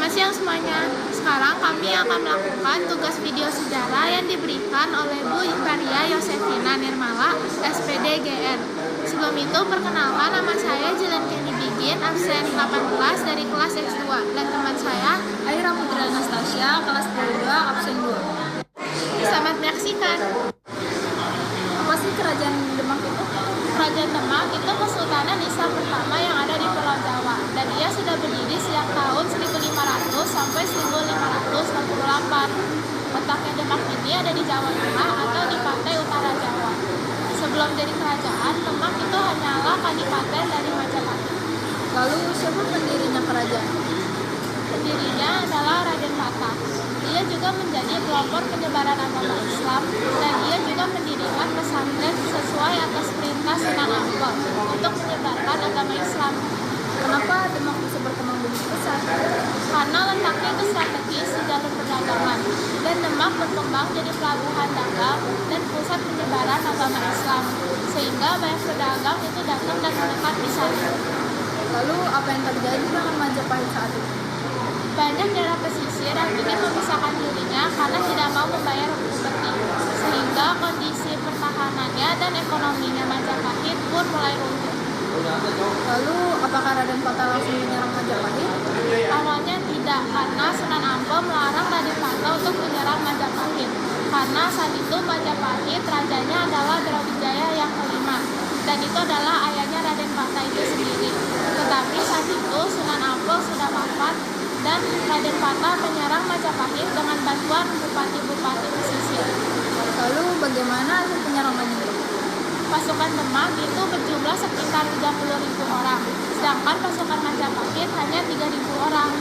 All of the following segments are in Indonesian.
Selamat siang semuanya. Sekarang kami akan melakukan tugas video sejarah yang diberikan oleh Bu Maria Yosefina Nirmala, SPD GR. Sebelum itu, perkenalkan nama saya Jilen Kenny Bigin, absen 18 dari kelas X2, dan teman saya Aira Putri Anastasia, kelas 22, absen 2. Selamat menyaksikan. Apa sih Kerajaan Demak itu? Kerajaan Demak itu kesultanan Islam pertama yang ada di Pulau Jawa, dan ia sudah berdiri sejak tahun 1500 sampai 1568. Letaknya Demak ini ada di Jawa Tengah atau di pantai utara Jawa. Sebelum jadi kerajaan, Demak itu hanyalah kadipaten dari Majapahit. Lalu siapa pendirinya kerajaan? Pendirinya adalah Raden Patah. Ia juga menjadi pelopor penyebaran agama Islam, dan ia juga mendirikan pesantren sesuai atas perintah Sunan Ampel untuk menyebarkan agama Islam. Kenapa Demak bisa berkembang begitu besar? Karena letaknya itu strategis di jalur perdagangan, dan Demak berkembang jadi pelabuhan dagang dan pusat penyebaran agama Islam, sehingga banyak pedagang itu datang dan menetap di sana. Lalu apa yang terjadi dengan Majapahit saat itu? Banyak daerah pesisir yang ingin memisahkan dirinya karena tidak mau membayar upeti, sehingga kondisi pertahanannya dan ekonominya Majapahit pun mulai runtuh. Lalu apakah Raden Patah langsung menyerang Majapahit? Awalnya tidak, karena Sunan Ampel melarang Raden Patah untuk menyerang Majapahit. Karena saat itu Majapahit rajanya adalah Brawijaya yang kelima, dan itu adalah ayahnya Raden Patah itu sendiri. Tetapi saat itu Sunan Ampel sudah wafat, dan Raden Patah menyerang Majapahit dengan bantuan bupati-bupati pesisir. Lalu bagaimana hasil penyerangan itu? Pasukan Demak itu berjumlah sekitar 30.000 orang, sedangkan pasukan Majapahit hanya 3.000 orang.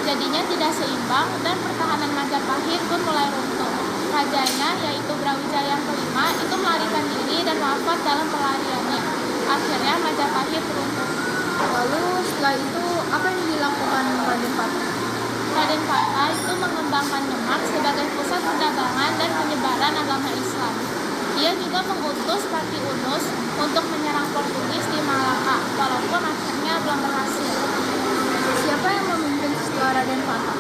Jadinya tidak seimbang, dan pertahanan Majapahit pun mulai runtuh. Rajanya, yaitu Brawijaya yang kelima, itu melarikan diri dan wafat dalam pelariannya. Akhirnya Majapahit runtuh. Lalu setelah itu apa yang dilakukan Raden Patah? Raden Patah itu mengembangkan Demak sebagai pusat perdagangan dan penyebaran agama Islam. Ia juga mengutus Pati Unus untuk menyerang Portugis di Malaka, walaupun akhirnya belum berhasil. Siapa yang memimpin setelah Raden Patah?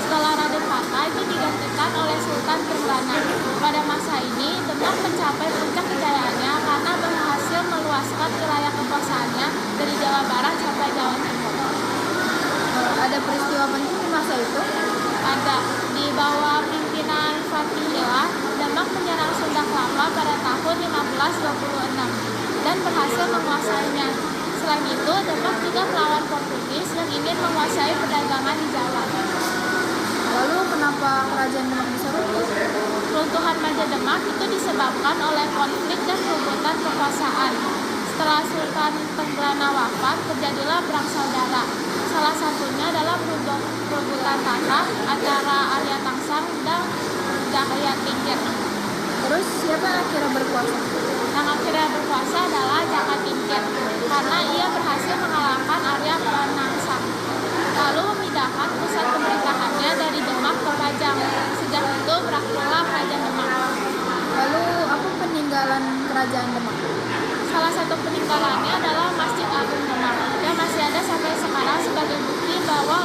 Setelah Raden Patah itu digantikan oleh Sultan Trenggana. Pada masa ini, Demak mencapai puncak kejayaannya karena berhasil meluaskan wilayah kekuasaannya dari Jawa Barat sampai Jawa Timur. Ada peristiwa penting di masa itu? Ada. Di bawah pimpinan Fatihillah, Demak menyerang Sunda Kelapa pada tahun 1526 dan berhasil menguasainya. Selain itu, Demak juga melawan Portugis yang ingin menguasai perdagangan di Jawa. Lalu kenapa kerajaan Demak bisa runtuh? Runtuhan Majapahit itu disebabkan oleh konflik dan perebutan kekuasaan. Setelah Sultan Trenggana wafat, terjadilah perang saudara. Salah satunya adalah perebutan tanah antara Arya Tangsang dan Jaya Tingkir. Terus siapa yang akhirnya berkuasa? Yang akhirnya berkuasa adalah Jaka Tingkir, karena ia berhasil mengalahkan Arya Penangsang. Lalu memindahkan pusat pemerintahannya dari Demak ke Pajang. Sejak itu berakhirlah Kerajaan Demak. Lalu apa peninggalan kerajaan Demak? Salah satu peninggalannya adalah Masjid Agung Demak, yang masih ada sampai sekarang sebagai bukti bahwa